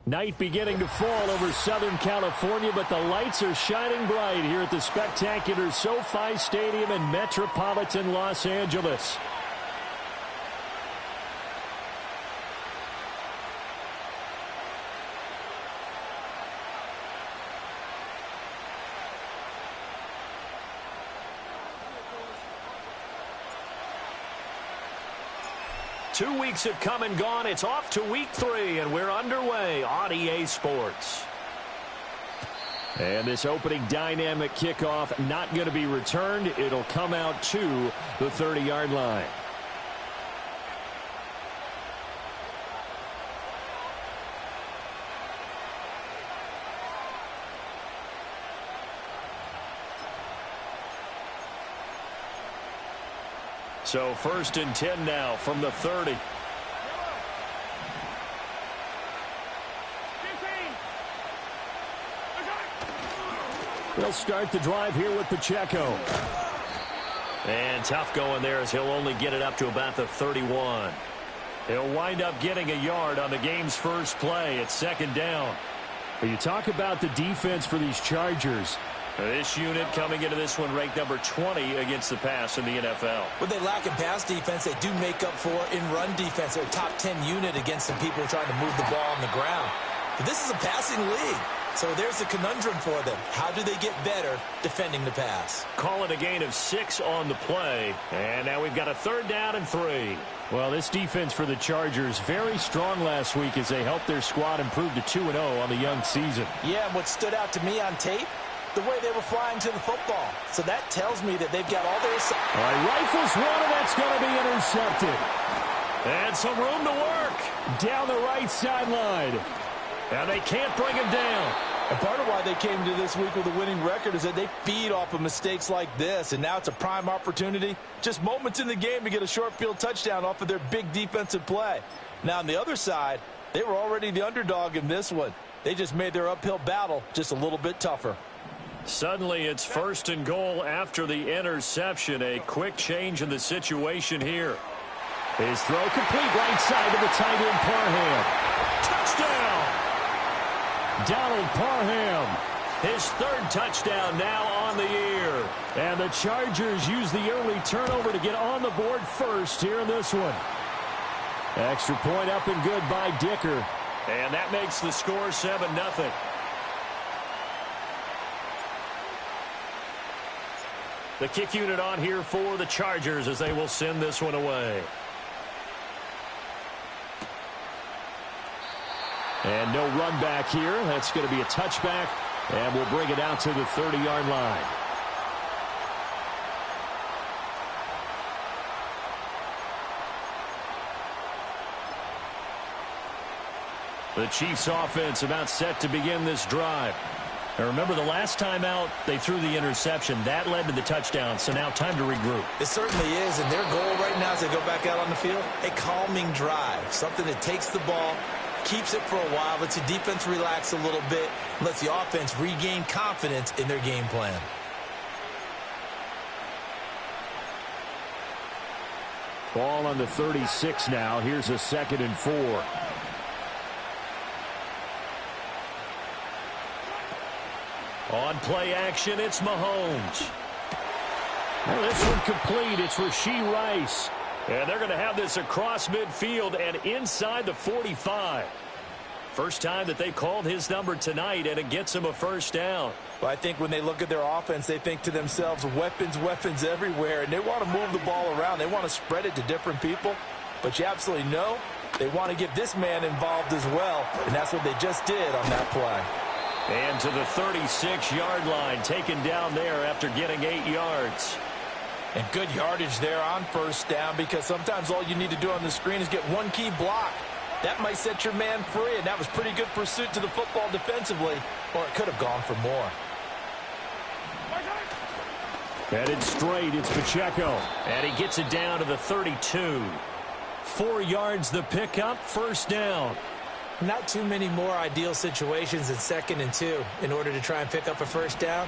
Night beginning to fall over Southern California, but the lights are shining bright here at the spectacular SoFi Stadium in metropolitan Los Angeles. Two weeks have come and gone. It's off to week 3, and we're underway on EA Sports. And this opening dynamic kickoff not going to be returned. It'll come out to the 30-yard line. So 1st and 10 now from the 30. They'll start the drive here with Pacheco. And tough going there as he'll only get it up to about the 31. He'll wind up getting a yard on the game's first play. It's 2nd down. But you talk about the defense for these Chargers. This unit coming into this one ranked number 20 against the pass in the NFL. What they lack in pass defense, they do make up for in run defense. They're a top 10 unit against some people trying to move the ball on the ground. But this is a passing league, so there's a conundrum for them. How do they get better defending the pass? Call it a gain of 6 on the play. And now we've got a 3rd down and 3. Well, this defense for the Chargers very strong last week as they helped their squad improve to 2-0 on the young season. Yeah, and what stood out to me on tape, the way they were flying to the football. So that tells me that they've got all their... All right, rifles one, and that's going to be intercepted. And some room to work down the right sideline. And they can't bring him down. And part of why they came to this week with a winning record is that they feed off of mistakes like this. And now it's a prime opportunity. Just moments in the game to get a short field touchdown off of their big defensive play. Now on the other side, they were already the underdog in this one. They just made their uphill battle just a little bit tougher. Suddenly it's 1st and goal after the interception. A quick change in the situation here. His throw complete right side to the tight end Parham. Touchdown! Donald Parham. His 3rd touchdown now on the year. And the Chargers use the early turnover to get on the board first here in this one. Extra point up and good by Dicker. And that makes the score 7-0. The kick unit on here for the Chargers as they will send this one away. And no run back here. That's going to be a touchback, and we'll bring it out to the 30-yard line. The Chiefs offense about set to begin this drive. Now remember, the last time out, they threw the interception. That led to the touchdown, so now time to regroup. It certainly is, and their goal right now as they go back out on the field, a calming drive, something that takes the ball, keeps it for a while, lets the defense relax a little bit, lets the offense regain confidence in their game plan. Ball on the 36 now. Here's a 2nd and 4. On play action, it's Mahomes. Well, this one complete. It's Rashee Rice. And they're going to have this across midfield and inside the 45. First time that they called his number tonight, and it gets him a 1st down. Well, I think when they look at their offense, they think to themselves, weapons, weapons everywhere. And they want to move the ball around. They want to spread it to different people. But you absolutely know they want to get this man involved as well. And that's what they just did on that play. And to the 36-yard line, taken down there after getting 8 yards. And good yardage there on 1st down, because sometimes all you need to do on the screen is get one key block. That might set your man free, and that was pretty good pursuit to the football defensively, or it could have gone for more. Headed straight, it's Pacheco. And he gets it down to the 32. 4 yards the pickup, 1st down. Not too many more ideal situations in 2nd and 2 in order to try and pick up a 1st down.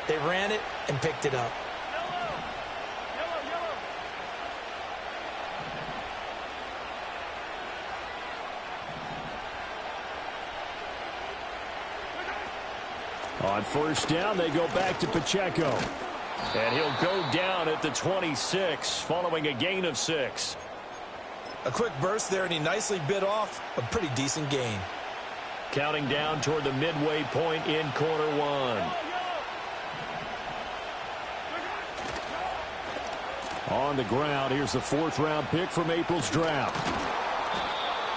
They ran it and picked it up. On first down, they go back to Pacheco. And he'll go down at the 26, following a gain of 6. A quick burst there, and he nicely bit off a pretty decent gain. Counting down toward the midway point in quarter one. On the ground, here's the 4th-round pick from April's draft.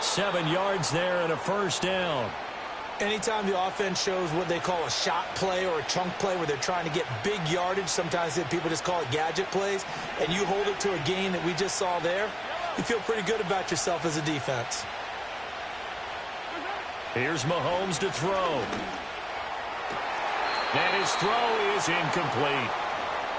7 yards there and a first down. Anytime the offense shows what they call a shot play or a chunk play where they're trying to get big yardage, sometimes people just call it gadget plays, and you hold it to a gain that we just saw there, you feel pretty good about yourself as a defense. Here's Mahomes to throw. And his throw is incomplete.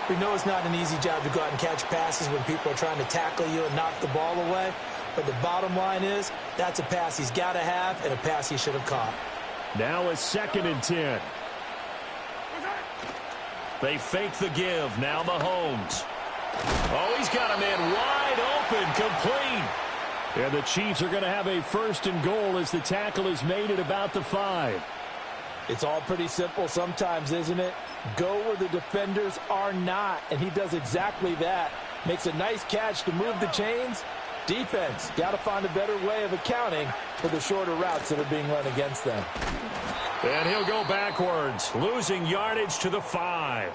We know it's not an easy job to go out and catch passes when people are trying to tackle you and knock the ball away. But the bottom line is, that's a pass he's got to have and a pass he should have caught. Now a 2nd and 10. They fake the give. Now Mahomes. Oh, he's got a man wide open, complete. And the Chiefs are going to have a 1st and goal as the tackle is made at about the 5. It's all pretty simple sometimes, isn't it? Go where the defenders are not, and he does exactly that. Makes a nice catch to move the chains. Defense, got to find a better way of accounting for the shorter routes that are being run against them. And he'll go backwards, losing yardage to the 5.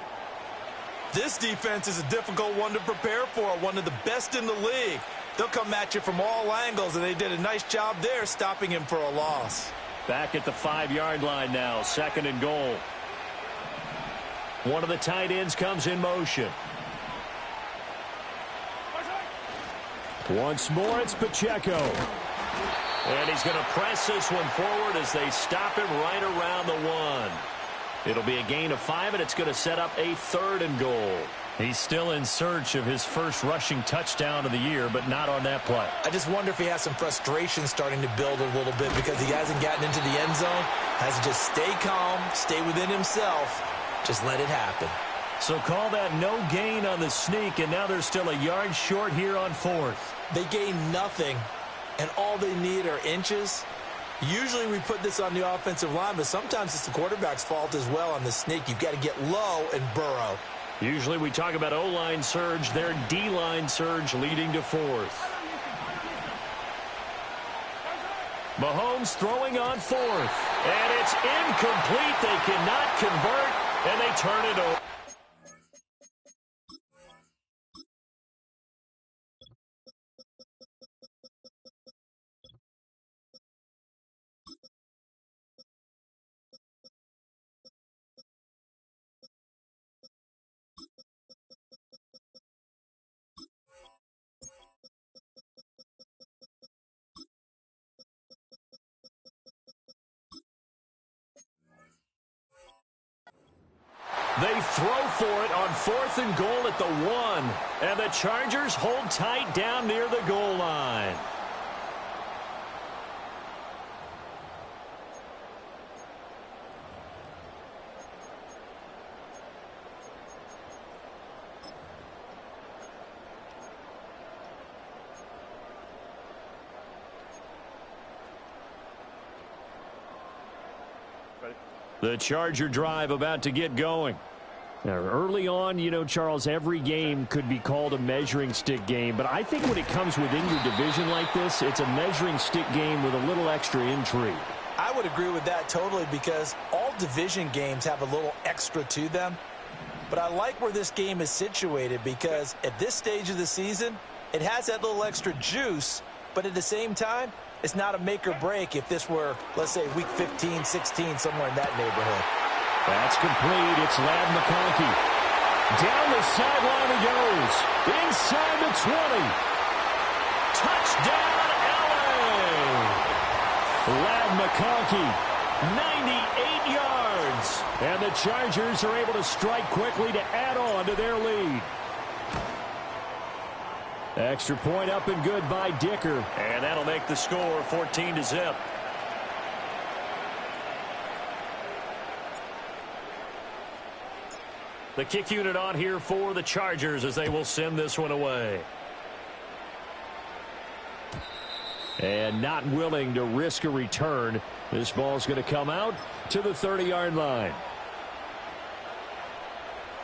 This defense is a difficult one to prepare for, one of the best in the league. They'll come at you from all angles, and they did a nice job there stopping him for a loss. Back at the 5-yard line now, 2nd and goal. One of the tight ends comes in motion. Once more, it's Pacheco. And he's going to press this one forward as they stop him right around the 1. It'll be a gain of 5, and it's going to set up a 3rd and goal. He's still in search of his first rushing touchdown of the year, but not on that play. I just wonder if he has some frustration starting to build a little bit because he hasn't gotten into the end zone. Has to just stay calm, stay within himself, just let it happen. So call that no gain on the sneak, and now they're still a yard short here on 4th. They gain nothing, and all they need are inches. Usually we put this on the offensive line, but sometimes it's the quarterback's fault as well on the sneak. You've got to get low and burrow. Usually we talk about O-line surge, their D-line surge leading to 4th. Mahomes throwing on 4th, and it's incomplete. They cannot convert, and they turn it over. They throw for it on 4th and goal at the 1. And the Chargers hold tight down near the goal line. The Charger drive about to get going. Now, early on, you know, Charles, every game could be called a measuring stick game. But I think when it comes within your division like this, it's a measuring stick game with a little extra intrigue. I would agree with that totally because all division games have a little extra to them. But I like where this game is situated because at this stage of the season, it has that little extra juice. But at the same time, it's not a make or break if this were, let's say, week 15, 16, somewhere in that neighborhood. That's complete. It's Ladd McConkey. Down the sideline he goes. Inside the 20. Touchdown, LA! Ladd McConkey, 98 yards. And the Chargers are able to strike quickly to add on to their lead. Extra point up and good by Dicker. And that'll make the score 14-0. The kick unit on here for the Chargers as they will send this one away. And not willing to risk a return. This ball's going to come out to the 30-yard line.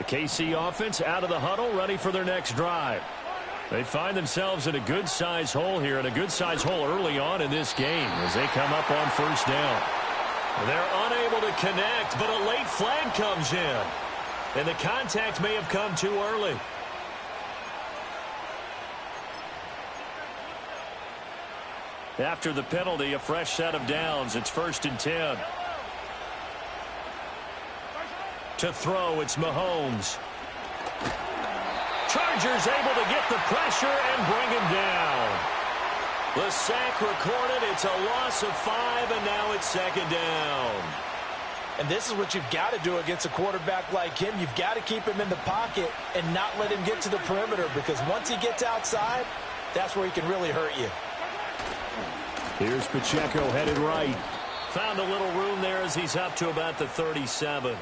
The KC offense out of the huddle, ready for their next drive. They find themselves in a good-size hole here, and a good-size hole early on in this game as they come up on first down. They're unable to connect, but a late flag comes in. And the contact may have come too early. After the penalty, a fresh set of downs. It's 1st and 10. To throw, it's Mahomes. Chargers able to get the pressure and bring him down. The sack recorded. It's a loss of 5, and now it's 2nd down. And this is what you've got to do against a quarterback like him. You've got to keep him in the pocket and not let him get to the perimeter, because once he gets outside, that's where he can really hurt you. Here's Pacheco headed right. Found a little room there as he's up to about the 37.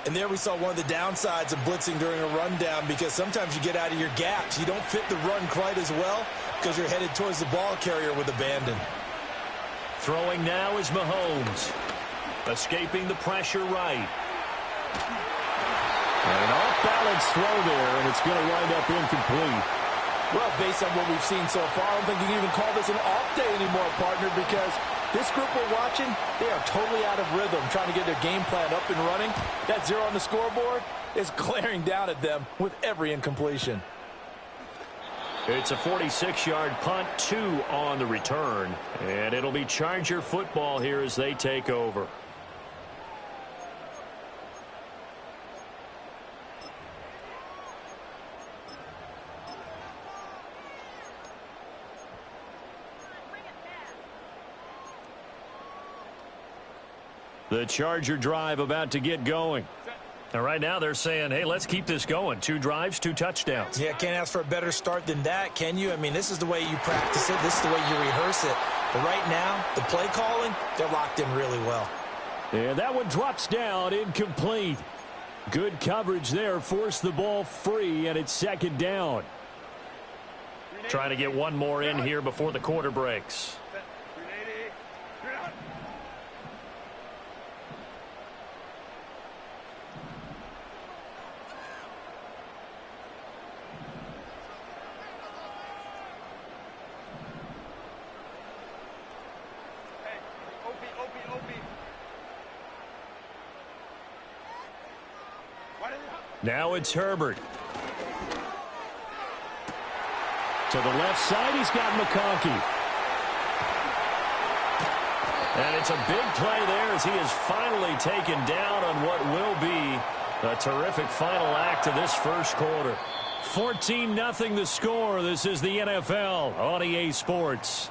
And there we saw one of the downsides of blitzing during a rundown, because sometimes you get out of your gaps. You don't fit the run quite as well because you're headed towards the ball carrier with abandon. Throwing now is Mahomes. Escaping the pressure right. And an off-balance throw there, and it's going to wind up incomplete. Well, based on what we've seen so far, I don't think you can even call this an off day anymore, partner, because this group we're watching, they are totally out of rhythm, trying to get their game plan up and running. That 0 on the scoreboard is glaring down at them with every incompletion. It's a 46-yard punt, 2 on the return, and it'll be Charger football here as they take over. The Charger drive about to get going. And right now they're saying, hey, let's keep this going. 2 drives, 2 touchdowns. Yeah, can't ask for a better start than that, can you? I mean, this is the way you practice it. This is the way you rehearse it. But right now, the play calling, they're locked in really well. And that one drops down, incomplete. Good coverage there, forced the ball free, and it's 2nd down. Trying to get one more in here before the quarter breaks. Now it's Herbert. To the left side, he's got McConkey. And it's a big play there as he is finally taken down on what will be a terrific final act of this first quarter. 14-0 the score. This is the NFL on EA Sports.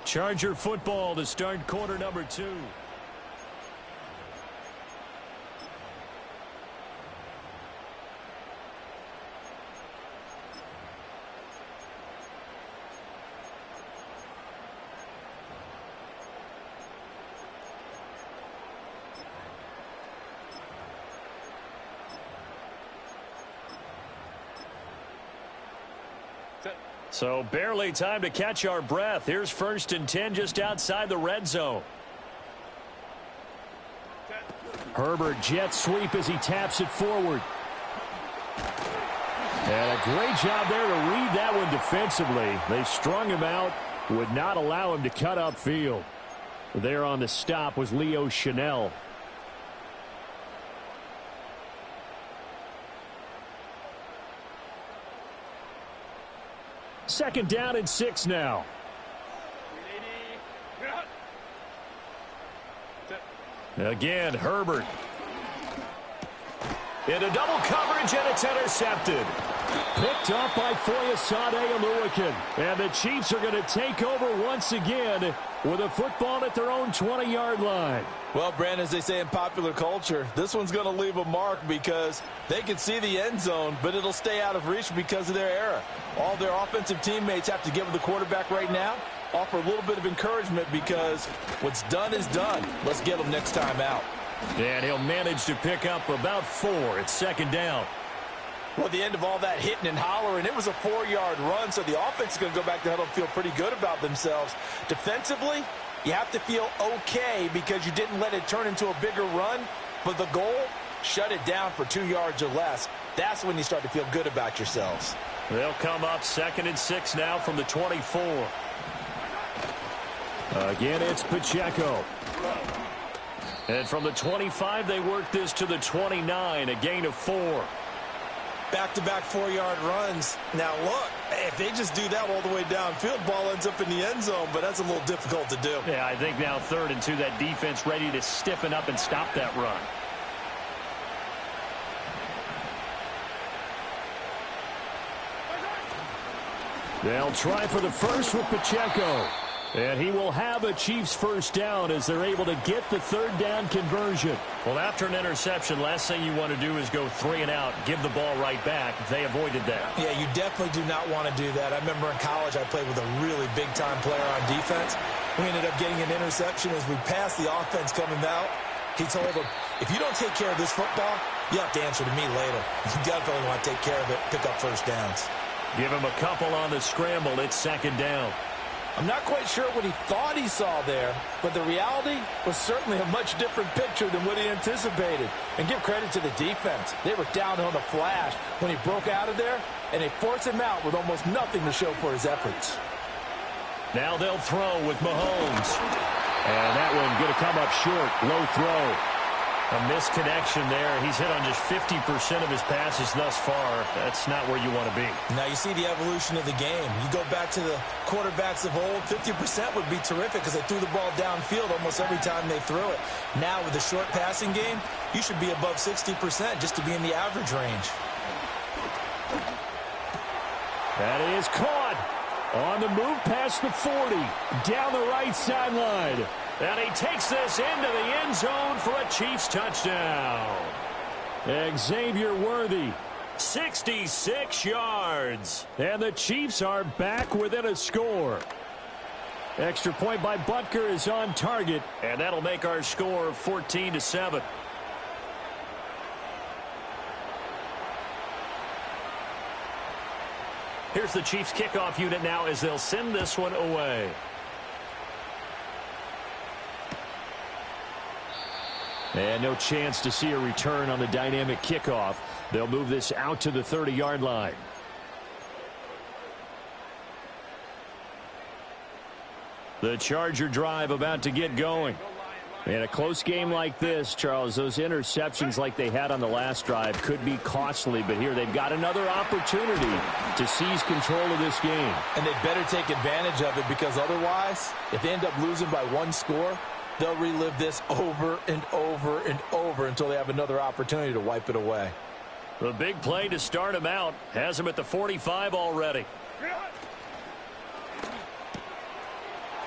Charger football to start quarter number 2. So barely time to catch our breath. Here's 1st and 10 just outside the red zone. Herbert jet sweep as he taps it forward. And a great job there to read that one defensively. They strung him out, would not allow him to cut upfield. There on the stop was Leo Chanel. Second down and 6 now. Again, Herbert. Into double coverage, and it's intercepted. Picked up by Foyesade Oluwakin. And the Chiefs are going to take over once again with a football at their own 20-yard line. Well, Brandon, as they say in popular culture, this one's going to leave a mark because they can see the end zone, but it'll stay out of reach because of their error. All their offensive teammates have to give the quarterback right now, offer a little bit of encouragement because what's done is done. Let's get them next time out. And he'll manage to pick up about 4. It's 2nd down. Well, at the end of all that hitting and hollering, it was a 4-yard run, so the offense is going to go back to huddle and feel pretty good about themselves. Defensively, You have to feel okay because you didn't let it turn into a bigger run, but the goal, shut it down for 2 yards or less. That's when you start to feel good about yourselves. They'll come up 2nd and 6 now from the 24. Again, it's Pacheco. And from the 25, they work this to the 29, a gain of 4. Back-to-back 4-yard runs. Now, look, if they just do that all the way downfield, ball ends up in the end zone, but that's a little difficult to do. Yeah, I think now 3rd and 2, that defense ready to stiffen up and stop that run. They'll try for the first with Pacheco. And he will have a Chiefs first down as they're able to get the 3rd down conversion. Well, after an interception, last thing you want to do is go 3 and out, give the ball right back. They avoided that. Yeah, you definitely do not want to do that. I remember in college I played with a really big-time player on defense. We ended up getting an interception as we passed the offense coming out. He told him, if you don't take care of this football, you have to answer to me later. You definitely want to take care of it, pick up first downs. Give him a couple on the scramble. It's 2nd down. I'm not quite sure what he thought he saw there, but the reality was certainly a much different picture than what he anticipated. And give credit to the defense. They were down on the flash when he broke out of there, and they forced him out with almost nothing to show for his efforts. Now they'll throw with Mahomes. And that one going to come up short. Low throw. A misconnection there. He's hit on just 50% of his passes thus far. That's not where you want to be. Now you see the evolution of the game. You go back to the quarterbacks of old, 50% would be terrific because they threw the ball downfield almost every time they threw it. Now with the short passing game, you should be above 60% just to be in the average range. That is caught on the move past the 40, down the right sideline. And he takes this into the end zone for a Chiefs touchdown. Xavier Worthy, 66 yards. And the Chiefs are back within a score. Extra point by Butker is on target, and that'll make our score 14-7. Here's the Chiefs kickoff unit now as they'll send this one away. And no chance to see a return on the dynamic kickoff. They'll move this out to the 30-yard line. The Charger drive about to get going. In a close game like this, Charles, those interceptions like they had on the last drive could be costly, but here they've got another opportunity to seize control of this game. And they better take advantage of it because otherwise, if they end up losing by 1 score, they'll relive this over and over and over until they have another opportunity to wipe it away. The big play to start him out has him at the 45 already.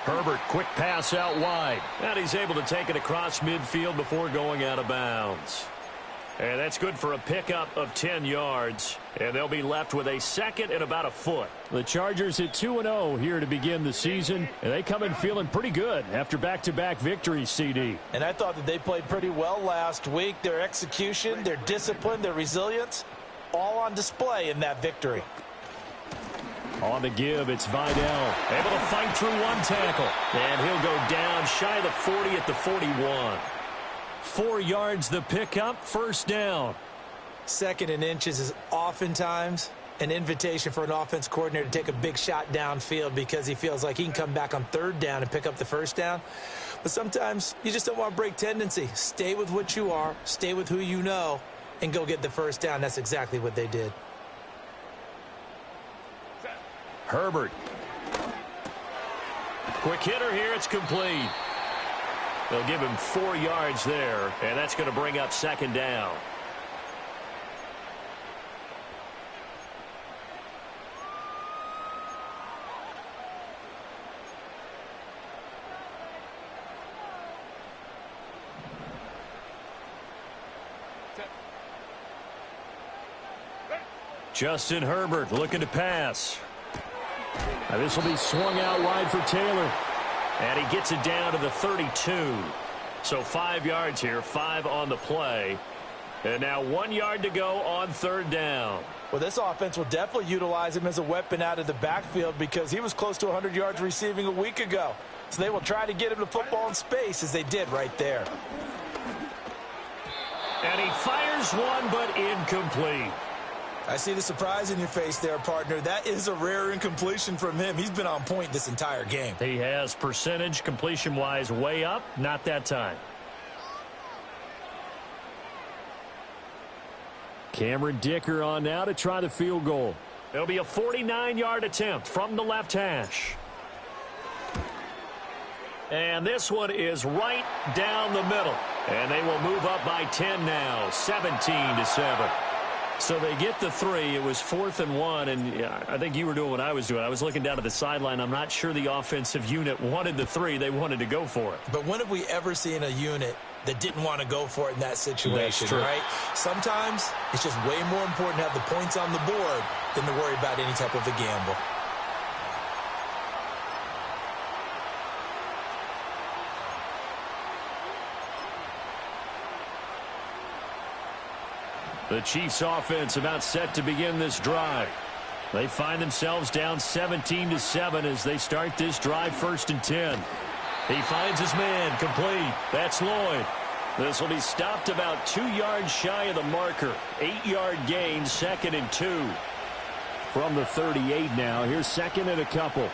Herbert, quick pass out wide. And he's able to take it across midfield before going out of bounds. And that's good for a pickup of 10 yards. And they'll be left with a 2nd and about a foot. The Chargers at 2-0 here to begin the season. And they come in feeling pretty good after back-to-back victories, CD. And I thought that they played pretty well last week. Their execution, their discipline, their resilience, all on display in that victory. On the give, it's Vidal. Able to fight through one tackle. And he'll go down shy of the 40 at the 41. 4 yards the pickup, first down. 2nd and inches is oftentimes an invitation for an offense coordinator to take a big shot downfield because he feels like he can come back on 3rd down and pick up the first down. But sometimes you just don't want to break tendency. Stay with what you are, stay with who you know, and go get the first down. That's exactly what they did. Herbert. Quick hitter here, it's complete. They'll give him 4 yards there, and that's going to bring up 2nd down. Justin Herbert looking to pass. Now this will be swung out wide for Taylor. And he gets it down to the 32. So 5 yards here, 5 on the play. And now 1 yard to go on 3rd down. Well, this offense will definitely utilize him as a weapon out of the backfield because he was close to 100 yards receiving a week ago. So they will try to get him the football in space, as they did right there. And he fires one, but incomplete. I see the surprise in your face there, partner. That is a rare incompletion from him. He's been on point this entire game. He has percentage completion-wise way up, not that time. Cameron Dicker on now to try the field goal. It'll be a 49-yard attempt from the left hash. And this one is right down the middle. And they will move up by 10 now, 17-7. So they get the 3. It was 4th and 1, and I think you were doing what I was doing. I was looking down at the sideline. I'm not sure the offensive unit wanted the 3. They wanted to go for it. But when have we ever seen a unit that didn't want to go for it in that situation, right? Sometimes it's just way more important to have the points on the board than to worry about any type of a gamble. The Chiefs offense about set to begin this drive. They find themselves down 17-7 as they start this drive 1st and 10. He finds his man complete. That's Lloyd. This will be stopped about 2 yards shy of the marker. 8-yard gain, 2nd and 2. From the 38 now. Here's 2nd and a couple.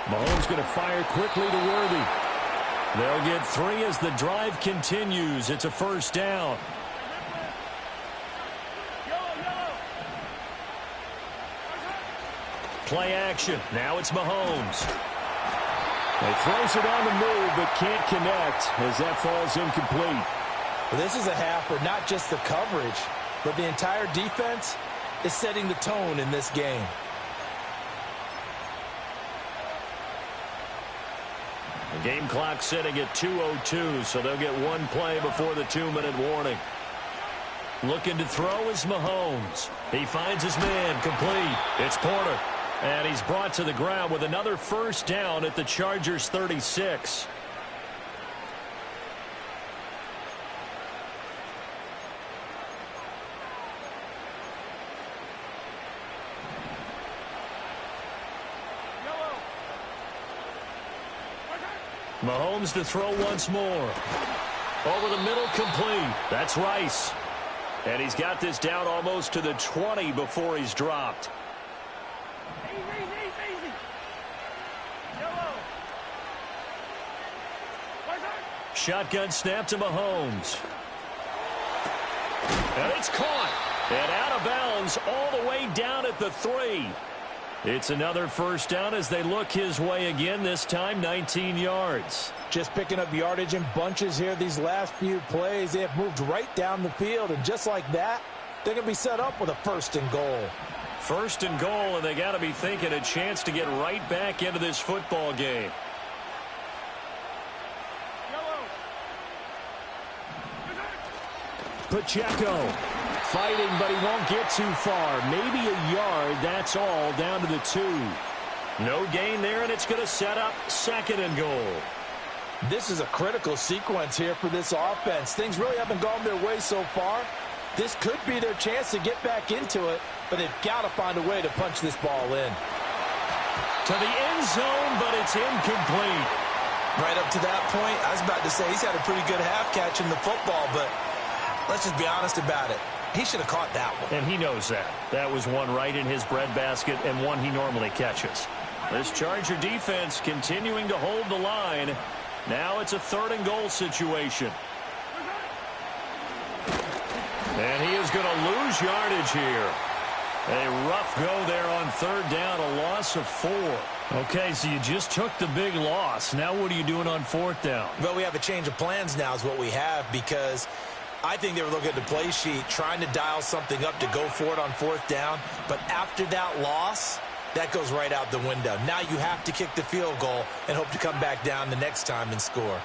Mahomes going to fire quickly to Worthy. They'll get 3 as the drive continues. It's a 1st down. Play action. Now it's Mahomes. He throws it on the move, but can't connect as that falls incomplete. Well, this is a half where not just the coverage, but the entire defense is setting the tone in this game. The game clock sitting at 2:02, so they'll get 1 play before the 2-minute warning. Looking to throw is Mahomes. He finds his man complete. It's Porter. And he's brought to the ground with another 1st down at the Chargers' 36. Mahomes to throw once more. Over the middle, complete. That's Rice. And he's got this down almost to the 20 before he's dropped. Shotgun snap to Mahomes. And it's caught. And out of bounds all the way down at the 3. It's another 1st down as they look his way again, this time 19 yards. Just picking up yardage in bunches here these last few plays. They have moved right down the field, and just like that, they're going to be set up with a 1st and goal. 1st and goal, and they got to be thinking a chance to get right back into this football game. Pacheco fighting, but he won't get too far. Maybe a yard, that's all, down to the 2. No gain there, and it's going to set up 2nd and goal. This is a critical sequence here for this offense. Things really haven't gone their way so far. This could be their chance to get back into it, but they've got to find a way to punch this ball in. To the end zone, but it's incomplete. Right up to that point, I was about to say he's had a pretty good half catching the football, but let's just be honest about it. He should have caught that one. And he knows that. That was one right in his breadbasket and one he normally catches. This Charger defense continuing to hold the line. Now it's a 3rd and goal situation. And he is going to lose yardage here. A rough go there on 3rd down, a loss of 4. Okay, so you just took the big loss. Now what are you doing on 4th down? Well, we have a change of plans now is what we have, because I think they were looking at the play sheet, trying to dial something up to go for it on 4th down. But after that loss, that goes right out the window. Now you have to kick the field goal and hope to come back down the next time and score.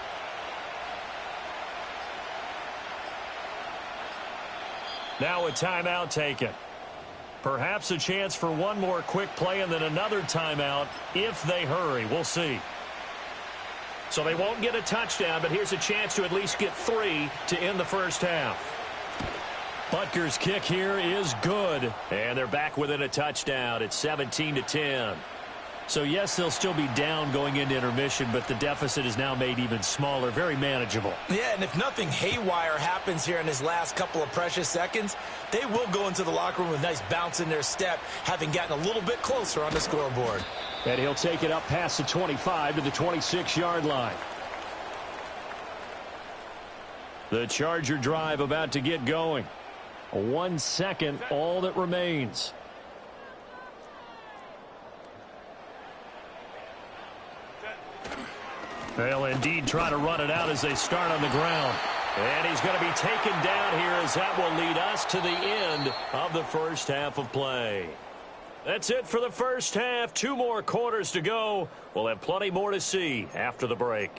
Now a timeout taken. Perhaps a chance for one more quick play and then another timeout if they hurry. We'll see. So they won't get a touchdown, but here's a chance to at least get 3 to end the 1st half. Butker's kick here is good, and they're back within a touchdown. It's 17-10. So, yes, they'll still be down going into intermission, but the deficit is now made even smaller, very manageable. Yeah, and if nothing haywire happens here in his last couple of precious seconds, they will go into the locker room with a nice bounce in their step, having gotten a little bit closer on the scoreboard. And he'll take it up past the 25 to the 26-yard line. The Charger drive about to get going. 1 second, all that remains. They'll indeed try to run it out as they start on the ground. And he's going to be taken down here as that will lead us to the end of the first half of play. That's it for the first half. 2 more quarters to go. We'll have plenty more to see after the break.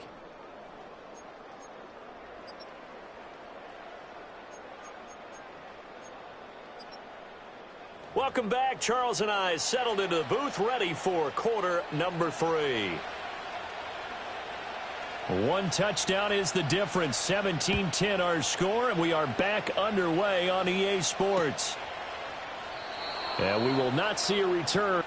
Welcome back. Charles and I settled into the booth, ready for quarter number 3. 1 touchdown is the difference. 17-10 our score, and we are back underway on EA Sports. And we will not see a return.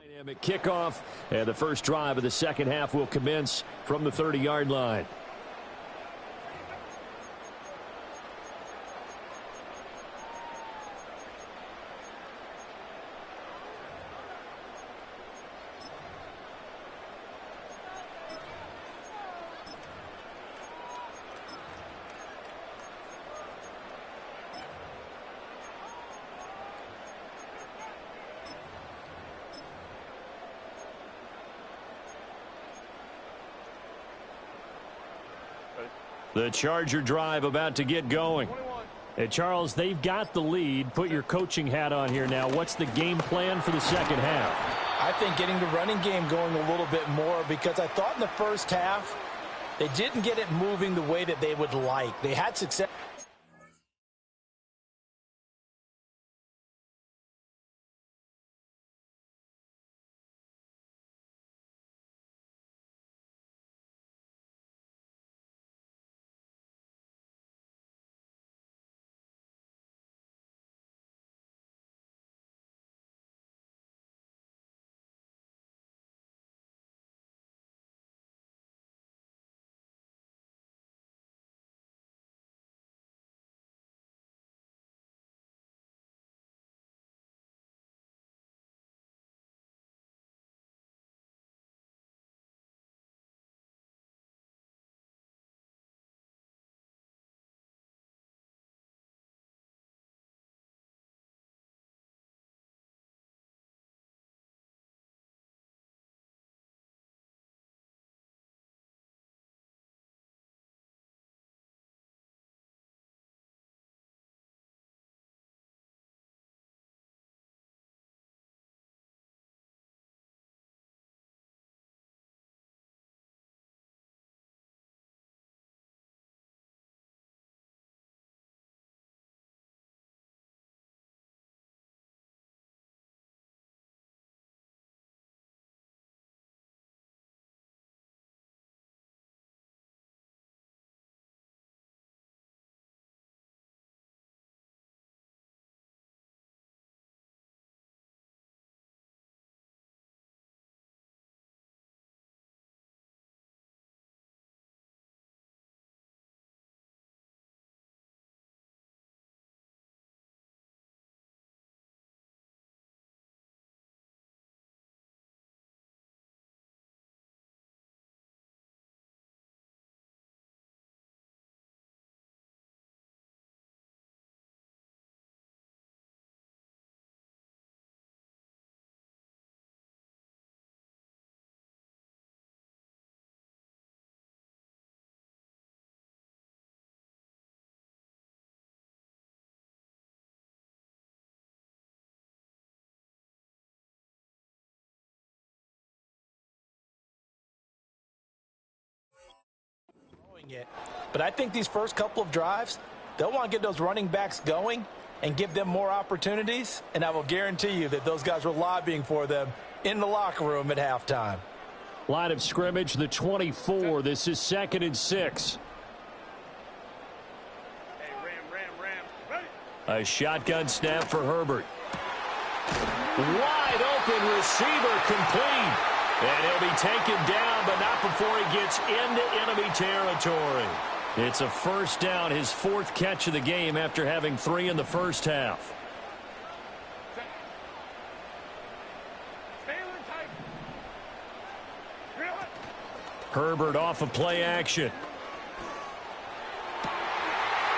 Dynamic kickoff, and the first drive of the second half will commence from the 30-yard line. The Charger drive about to get going. Hey, Charles, they've got the lead. Put your coaching hat on here now. What's the game plan for the second half? I think getting the running game going a little bit more, because I thought in the first half they didn't get it moving the way that they would like. They had success. But I think these first couple of drives, they'll want to get those running backs going and give them more opportunities, and I will guarantee you that those guys were lobbying for them in the locker room at halftime. Line of scrimmage, the 24. This is 2nd and 6. A shotgun snap for Herbert. Wide open receiver complete. And he'll be taken down, but not before he gets into enemy territory. It's a first down, his 4th catch of the game after having 3 in the first half. Herbert off of play action.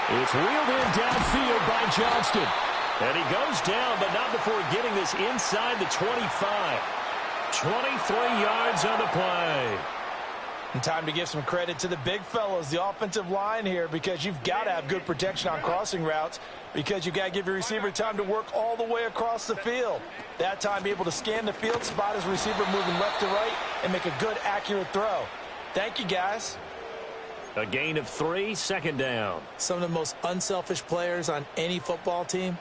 It's wheeled in downfield by Johnston. And he goes down, but not before getting this inside the 25. 23 yards on the play. And time to give some credit to the big fellows, the offensive line here, because you've got to have good protection on crossing routes, because you've got to give your receiver time to work all the way across the field. That time, be able to scan the field, spot his receiver moving left to right, and make a good, accurate throw. Thank you, guys. A gain of 3, 2nd down. Some of the most unselfish players on any football team,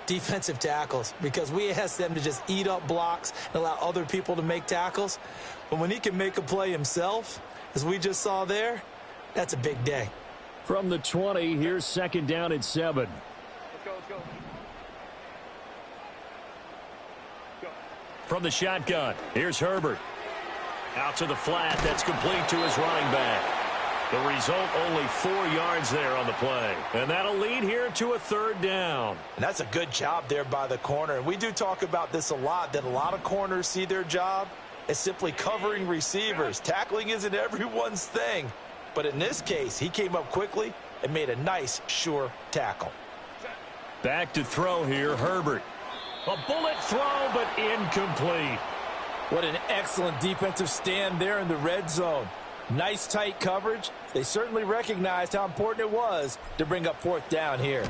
defensive tackles, because we ask them to just eat up blocks and allow other people to make tackles. But when he can make a play himself, as we just saw there, that's a big day. From the 20, here's 2nd down and 7. Let's go. From the shotgun, here's Herbert. Out to the flat, that's complete to his running back. The result, only 4 yards there on the play. And that'll lead here to a 3rd down. And that's a good job there by the corner. And we do talk about this a lot, that a lot of corners see their job as simply covering receivers. Tackling isn't everyone's thing. But in this case, he came up quickly and made a nice, sure tackle. Back to throw here, Herbert. A bullet throw, but incomplete. What an excellent defensive stand there in the red zone. Nice tight coverage. They certainly recognized how important it was to bring up 4th down here.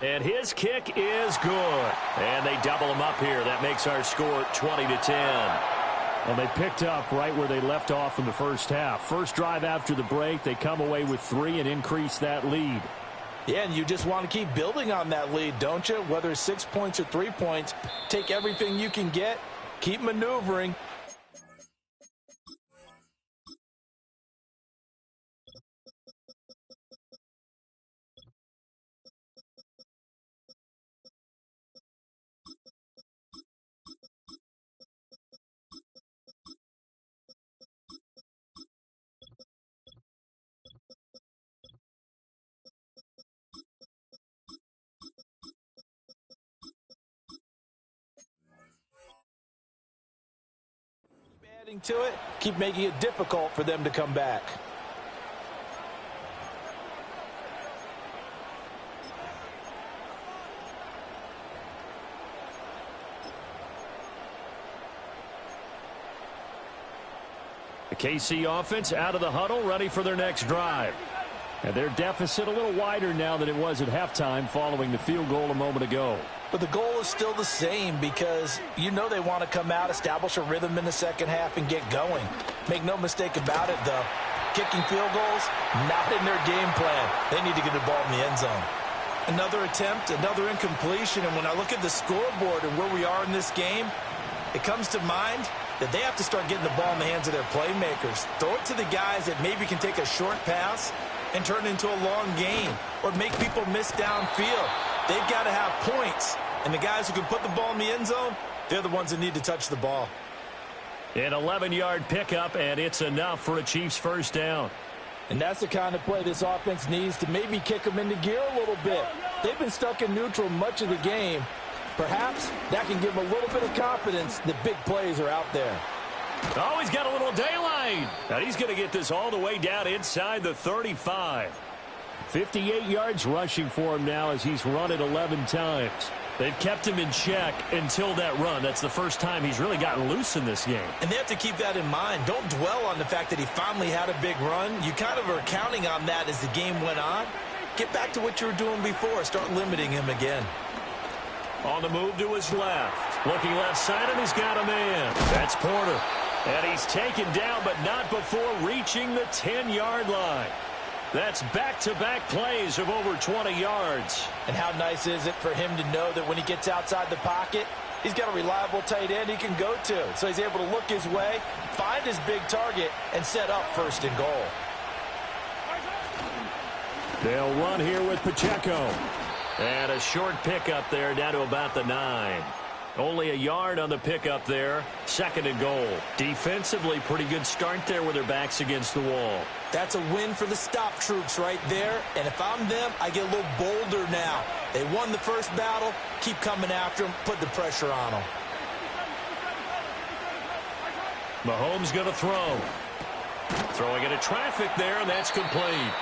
And his kick is good. And they double him up here. That makes our score 20-10. Well, they picked up right where they left off in the first half. First drive after the break, they come away with 3 and increase that lead. Yeah, and you just want to keep building on that lead, don't you? Whether it's 6 points or 3 points, take everything you can get, keep maneuvering. Adding to it, keep making it difficult for them to come back. The KC offense out of the huddle, ready for their next drive. And their deficit a little wider now than it was at halftime following the field goal a moment ago. But the goal is still the same, because you know they want to come out, establish a rhythm in the second half, and get going. Make no mistake about it, though. Kicking field goals, not in their game plan. They need to get the ball in the end zone. Another attempt, another incompletion, and when I look at the scoreboard and where we are in this game, it comes to mind that they have to start getting the ball in the hands of their playmakers. Throw it to the guys that maybe can take a short pass and turn it into a long gain, or make people miss downfield. They've got to have points, and the guys who can put the ball in the end zone, they're the ones that need to touch the ball. An 11-yard pickup, and it's enough for a Chiefs first down. And that's the kind of play this offense needs to maybe kick them into gear a little bit. They've been stuck in neutral much of the game. Perhaps that can give them a little bit of confidence that big plays are out there. Oh, he's got a little daylight. And he's going to get this all the way down inside the 35. 58 yards rushing for him now as he's run it 11 times. They've kept him in check until that run. That's the first time he's really gotten loose in this game. And they have to keep that in mind. Don't dwell on the fact that he finally had a big run. You kind of are counting on that as the game went on. Get back to what you were doing before. Start limiting him again. On the move to his left. Looking left side, and he's got a man. That's Porter. And he's taken down, but not before reaching the 10-yard line. That's back-to-back plays of over 20 yards. And how nice is it for him to know that when he gets outside the pocket, he's got a reliable tight end he can go to. So he's able to look his way, find his big target, and set up first and goal. They'll run here with Pacheco. And a short pickup there down to about the 9. Only a yard on the pickup there. Second and goal. Defensively, pretty good start there with their backs against the wall. That's a win for the stop troops right there. And if I'm them, I get a little bolder now. They won the first battle. Keep coming after them. Put the pressure on them. Mahomes going to throw. Throwing into traffic there, and that's complete.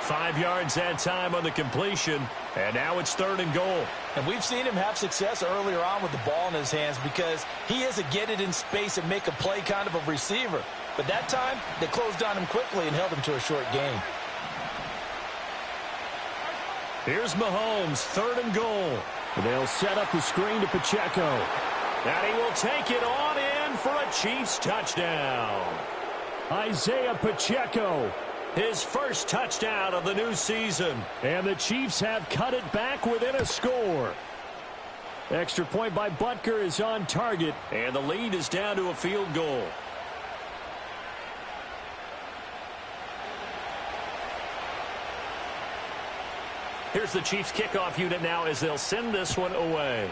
5 yards that time on the completion, and now it's third and goal. And we've seen him have success earlier on with the ball in his hands because he is a get it in space and make a play kind of a receiver. But that time, they closed on him quickly and held him to a short gain. Here's Mahomes, third and goal. They'll set up the screen to Pacheco. And he will take it on in for a Chiefs touchdown. Isaiah Pacheco, his first touchdown of the new season. And the Chiefs have cut it back within a score. Extra point by Butker is on target, and the lead is down to a field goal. Here's the Chiefs kickoff unit now as they'll send this one away.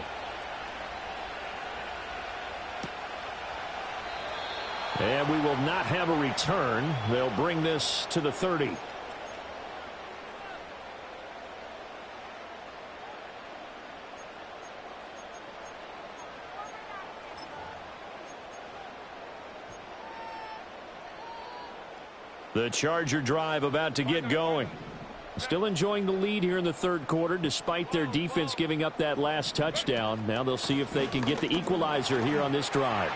And we will not have a return. They'll bring this to the 30. The Charger drive about to get going. Still enjoying the lead here in the third quarter despite their defense giving up that last touchdown. Now they'll see if they can get the equalizer here on this drive.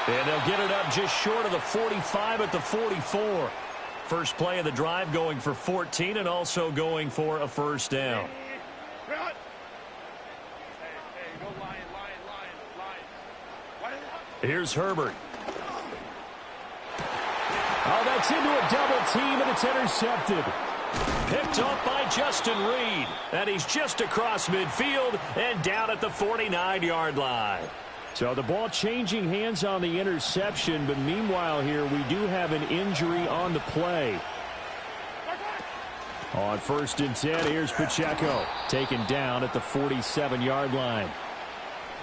And they'll get it up just short of the 45 at the 44. First play of the drive going for 14 and also going for a first down. Here's Herbert. Oh, that's into a double team, and it's intercepted. Picked up by Justin Reed. And he's just across midfield and down at the 49-yard line. So the ball changing hands on the interception, but meanwhile here we do have an injury on the play. On first and 10, here's Pacheco, taken down at the 47-yard line.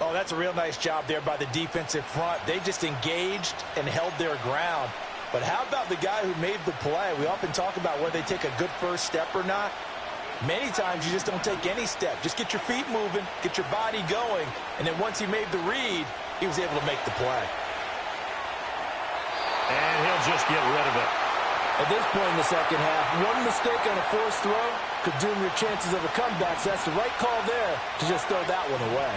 Oh, that's a real nice job there by the defensive front. They just engaged and held their ground. But how about the guy who made the play? We often talk about whether they take a good first step or not. Many times you just don't take any step. Just get your feet moving, get your body going, and then once he made the read, he was able to make the play. And he'll just get rid of it. At this point in the second half, one mistake on a forced throw could doom your chances of a comeback. So that's the right call there to just throw that one away.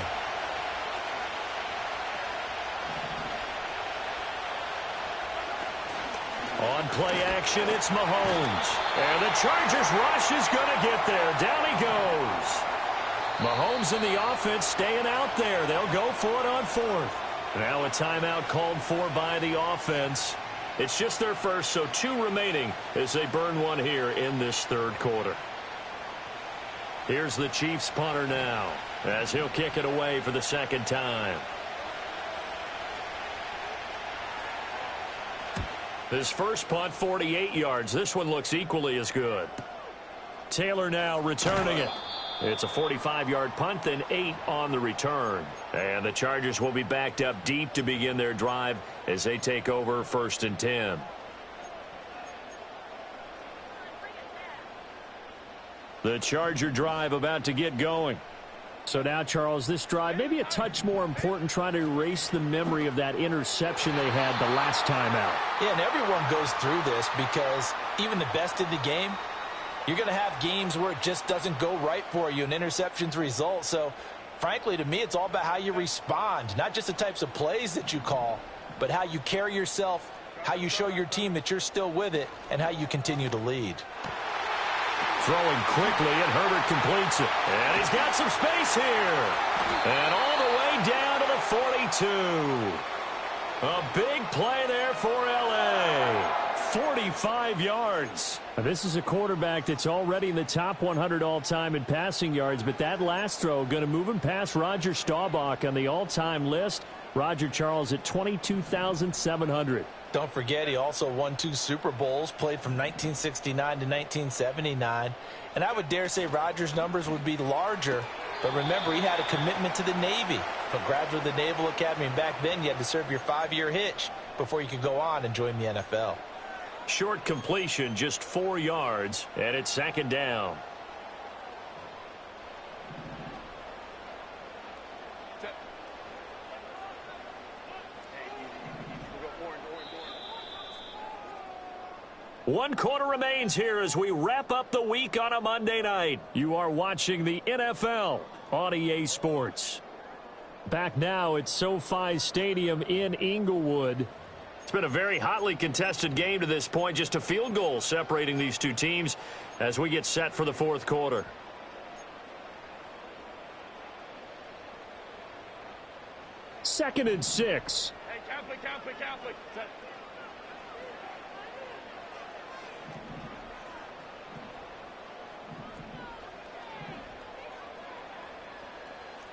On play action, it's Mahomes. And the Chargers rush is going to get there. Down he goes. Mahomes and the offense staying out there. They'll go for it on fourth. Now a timeout called for by the offense. It's just their first, so 2 remaining as they burn one here in this third quarter. Here's the Chiefs punter now as he'll kick it away for the second time. His first punt, 48 yards. This one looks equally as good. Taylor now returning it. It's a 45-yard punt, then 8 on the return. And the Chargers will be backed up deep to begin their drive as they take over first and 10. The Charger drive about to get going. So now, Charles, this drive maybe a touch more important, trying to erase the memory of that interception they had the last time out. Yeah, and everyone goes through this because even the best in the game, you're going to have games where it just doesn't go right for you and interceptions result. So, frankly, to me, it's all about how you respond, not just the types of plays that you call, but how you carry yourself, how you show your team that you're still with it, and how you continue to lead. Throwing quickly, and Herbert completes it. And he's got some space here. And all the way down to the 42. A big play there for L.A. 45 yards. Now, this is a quarterback that's already in the top 100 all-time in passing yards, but that last throw going to move him past Roger Staubach on the all-time list. Roger Charles at 22,700. Don't forget, he also won 2 Super Bowls, played from 1969 to 1979. And I would dare say Rodgers' numbers would be larger. But remember, he had a commitment to the Navy. A graduate of the Naval Academy. And back then, you had to serve your 5-year hitch before you could go on and join the NFL. Short completion, just 4 yards, and it's 2nd down. One quarter remains here as we wrap up the week on a Monday night. You are watching the NFL on EA Sports. Back now at SoFi Stadium in Inglewood. It's been a very hotly contested game to this point. Just a field goal separating these two teams as we get set for the 4th quarter. Second and 6. Hey, Catholic. Set.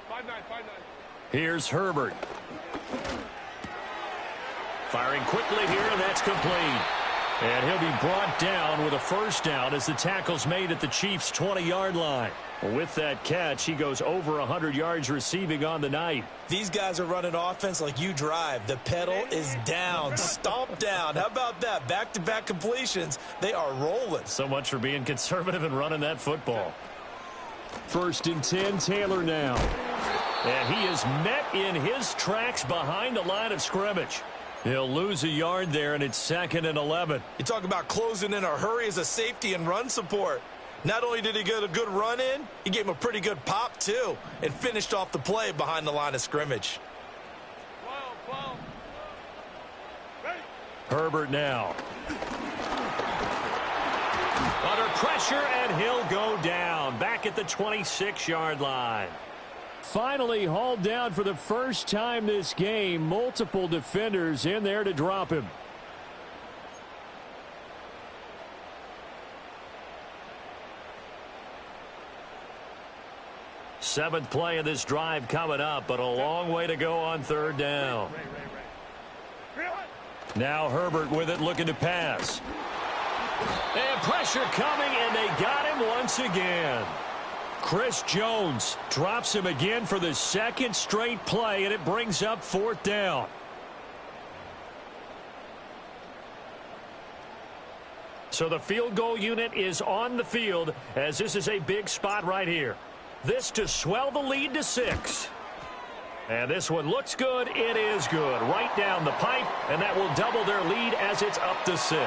Five nine. Here's Herbert. Firing quickly here, and that's complete. And he'll be brought down with a 1st down as the tackle's made at the Chiefs' 20-yard line. With that catch, he goes over 100 yards receiving on the night. These guys are running offense like you drive. The pedal is down, stomp down. How about that? Back-to-back completions. They are rolling. So much for being conservative and running that football. 1st and 10, Taylor now. And he is met in his tracks behind the line of scrimmage. He'll lose a yard there, and it's 2nd and 11. You talk about closing in a hurry as a safety and run support. Not only did he get a good run in, he gave him a pretty good pop, too, and finished off the play behind the line of scrimmage. Herbert now. Under pressure, and he'll go down. Back at the 26-yard line. Finally hauled down for the first time this game. Multiple defenders in there to drop him. Seventh play of this drive coming up, but a long way to go on 3rd down. Now Herbert with it, looking to pass. And pressure coming, and they got him once again. Chris Jones drops him again for the 2nd straight play, and it brings up 4th down. So the field goal unit is on the field, as this is a big spot right here. This to swell the lead to 6. And this one looks good. It is good. Right down the pipe, and that will double their lead as it's up to 6.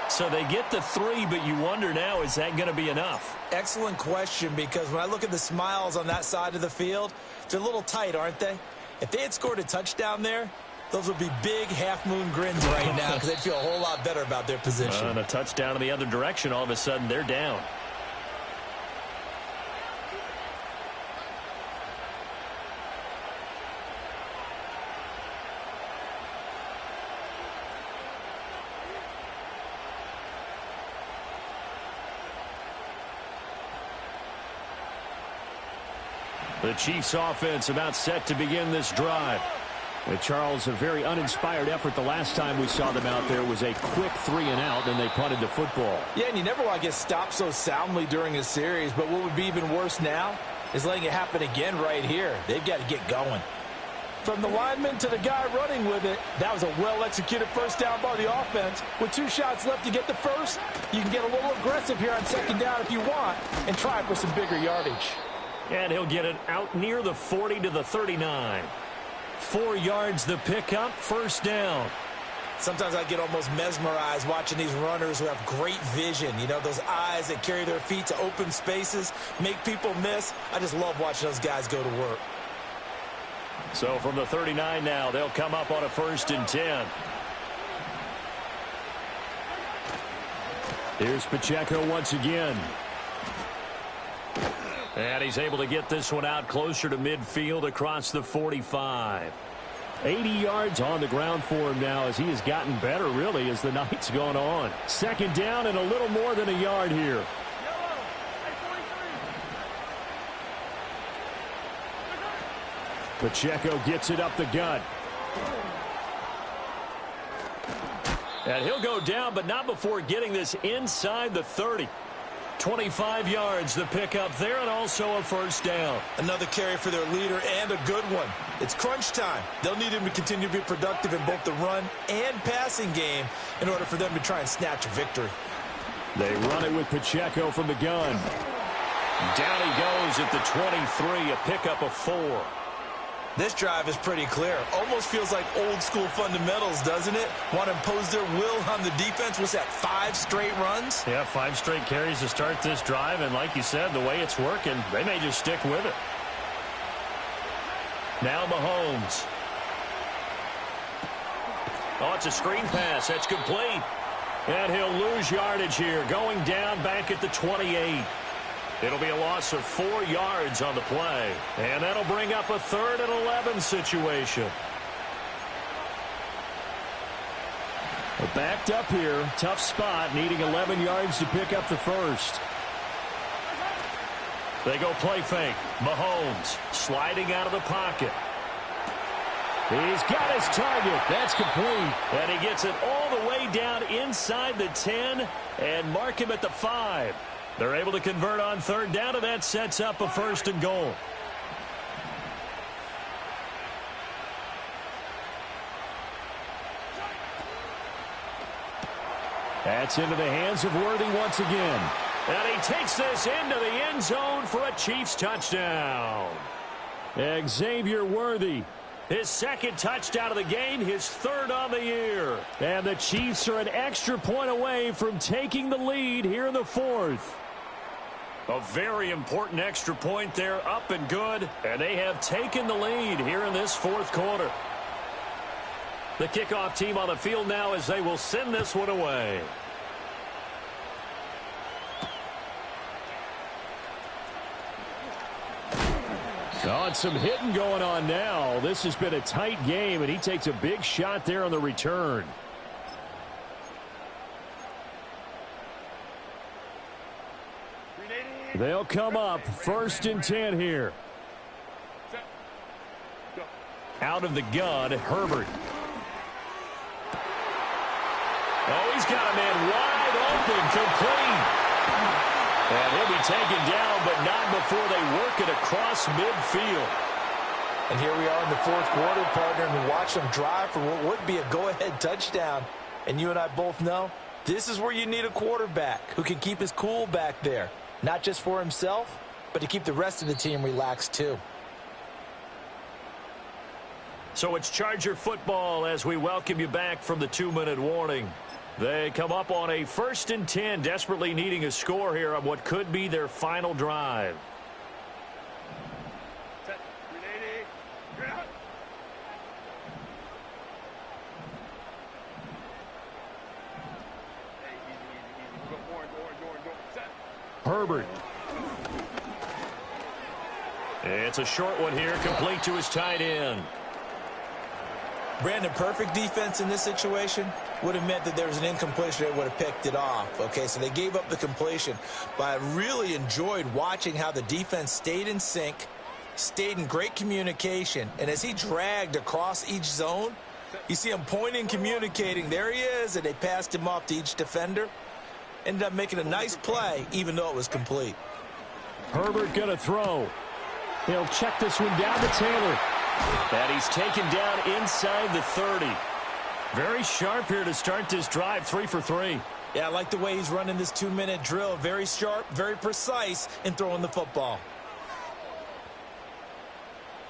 So they get the 3, but you wonder now, is that going to be enough? Excellent question, because when I look at the smiles on that side of the field, they're a little tight, aren't they? If they had scored a touchdown there, those would be big half-moon grins right now because they'd feel a whole lot better about their position. And a touchdown in the other direction, all of a sudden they're down. The Chiefs offense about set to begin this drive. And Charles, a very uninspired effort the last time we saw them out there was a quick 3 and out, and they punted the football. Yeah, and you never want to get stopped so soundly during a series, but what would be even worse now is letting it happen again right here. They've got to get going. From the lineman to the guy running with it, that was a well-executed 1st down by the offense. With 2 shots left to get the 1st, you can get a little aggressive here on 2nd down if you want and try for some bigger yardage. And he'll get it out near the 40 to the 39. 4 yards the pickup, 1st down. Sometimes I get almost mesmerized watching these runners who have great vision. You know, those eyes that carry their feet to open spaces, make people miss. I just love watching those guys go to work. So from the 39 now, they'll come up on a 1st and 10. Here's Pacheco once again. And he's able to get this one out closer to midfield across the 45. 80 yards on the ground for him now as he has gotten better, really, as the night's gone on. Second down and a little more than a yard here. Pacheco gets it up the gut. And he'll go down, but not before getting this inside the 30. 25 yards the pickup there, and also a first down. Another carry for their leader, and a good one. It's crunch time. They'll need him to continue to be productive in both the run and passing game in order for them to try and snatch a victory. They run it with Pacheco from the gun. Down he goes at the 23, a pickup of 4. This drive is pretty clear. Almost feels like old school fundamentals, doesn't it? Want to impose their will on the defense. What's that, 5 straight runs? Yeah, 5 straight carries to start this drive, and like you said, the way it's working, they may just stick with it. Now Mahomes. Oh, it's a screen pass. That's complete. And he'll lose yardage here, going down back at the 28. It'll be a loss of 4 yards on the play. And that'll bring up a 3rd and 11 situation. Backed up here. Tough spot, needing 11 yards to pick up the first. They go play fake. Mahomes sliding out of the pocket. He's got his target. That's complete. And he gets it all the way down inside the 10 and mark him at the 5. They're able to convert on 3rd down, and that sets up a 1st and goal. That's into the hands of Worthy once again. And he takes this into the end zone for a Chiefs touchdown. Xavier Worthy, his 2nd touchdown of the game, his 3rd on the year. And the Chiefs are an extra point away from taking the lead here in the 4th. A very important extra point there, up and good, and they have taken the lead here in this 4th quarter. The kickoff team on the field now as they will send this one away. Oh, and some hitting going on now. This has been a tight game, and he takes a big shot there on the return. They'll come up 1st and 10 here. Out of the gun, Herbert. Oh, he's got a man wide open, complete. And he'll be taken down, but not before they work it across midfield. And here we are in the 4th quarter, partner, and we watch them drive for what would be a go-ahead touchdown. And you and I both know this is where you need a quarterback who can keep his cool back there. Not just for himself, but to keep the rest of the team relaxed too. So it's Charger football as we welcome you back from the 2-minute warning. They come up on a 1st and 10, desperately needing a score here on what could be their final drive. Herbert. It's a short one here, complete to his tight end. Brandon, perfect defense in this situation would have meant that there was an incompletion that would have picked it off. Okay, so they gave up the completion. But I really enjoyed watching how the defense stayed in sync, stayed in great communication, and as he dragged across each zone, you see him pointing, communicating. There he is, and they passed him off to each defender. Ended up making a nice play, even though it was complete. Herbert going to throw. He'll check this one down to Taylor. And he's taken down inside the 30. Very sharp here to start this drive, 3 for 3. Yeah, I like the way he's running this 2-minute drill. Very sharp, very precise in throwing the football.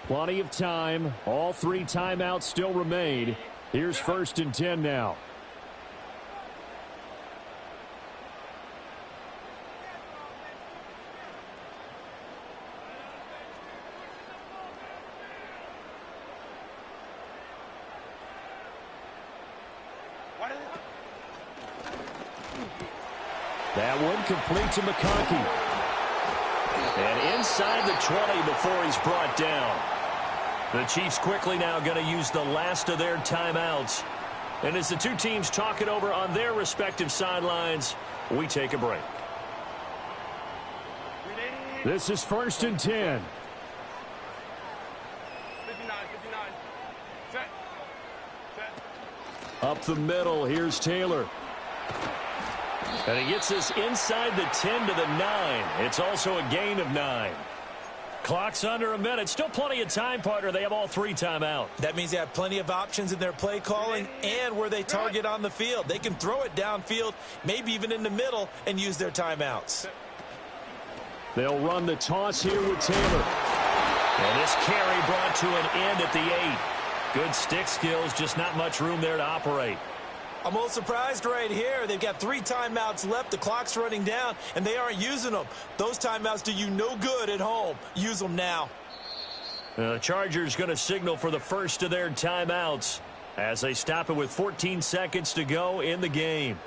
Plenty of time. All 3 timeouts still remain. Here's 1st and 10 now. That one complete to McConkey. And inside the 20 before he's brought down. The Chiefs quickly now going to use the last of their timeouts. And as the two teams talk it over on their respective sidelines, we take a break. This is 1st and 10. 59, 59. Set. Up the middle, here's Taylor. And he gets us inside the 10 to the 9. It's also a gain of 9. Clock's under a minute. Still plenty of time, partner. They have all 3 timeouts. That means they have plenty of options in their play calling and where they target on the field. They can throw it downfield, maybe even in the middle, and use their timeouts. They'll run the toss here with Taylor. And this carry brought to an end at the 8. Good stick skills, just not much room there to operate. I'm a little surprised right here. They've got 3 timeouts left. The clock's running down, and they aren't using them. Those timeouts do you no good at home. Use them now. The Chargers going to signal for the first of their timeouts as they stop it with 14 seconds to go in the game.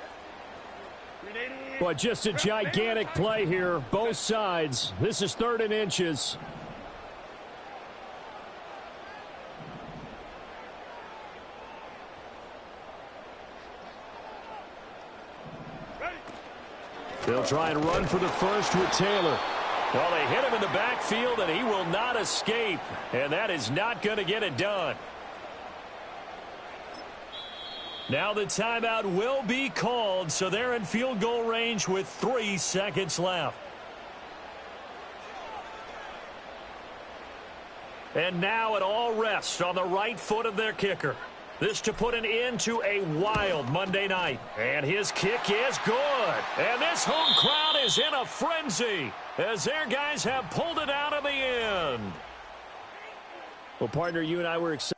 But just a gigantic play here, both sides. This is 3rd and inches. They'll try and run for the first with Taylor. Well, they hit him in the backfield, and he will not escape. And that is not going to get it done. Now the timeout will be called, so they're in field goal range with 3 seconds left. And now it all rests on the right foot of their kicker. This to put an end to a wild Monday night. And his kick is good. And this home crowd is in a frenzy as their guys have pulled it out of the end. Well, partner, you and I were excited.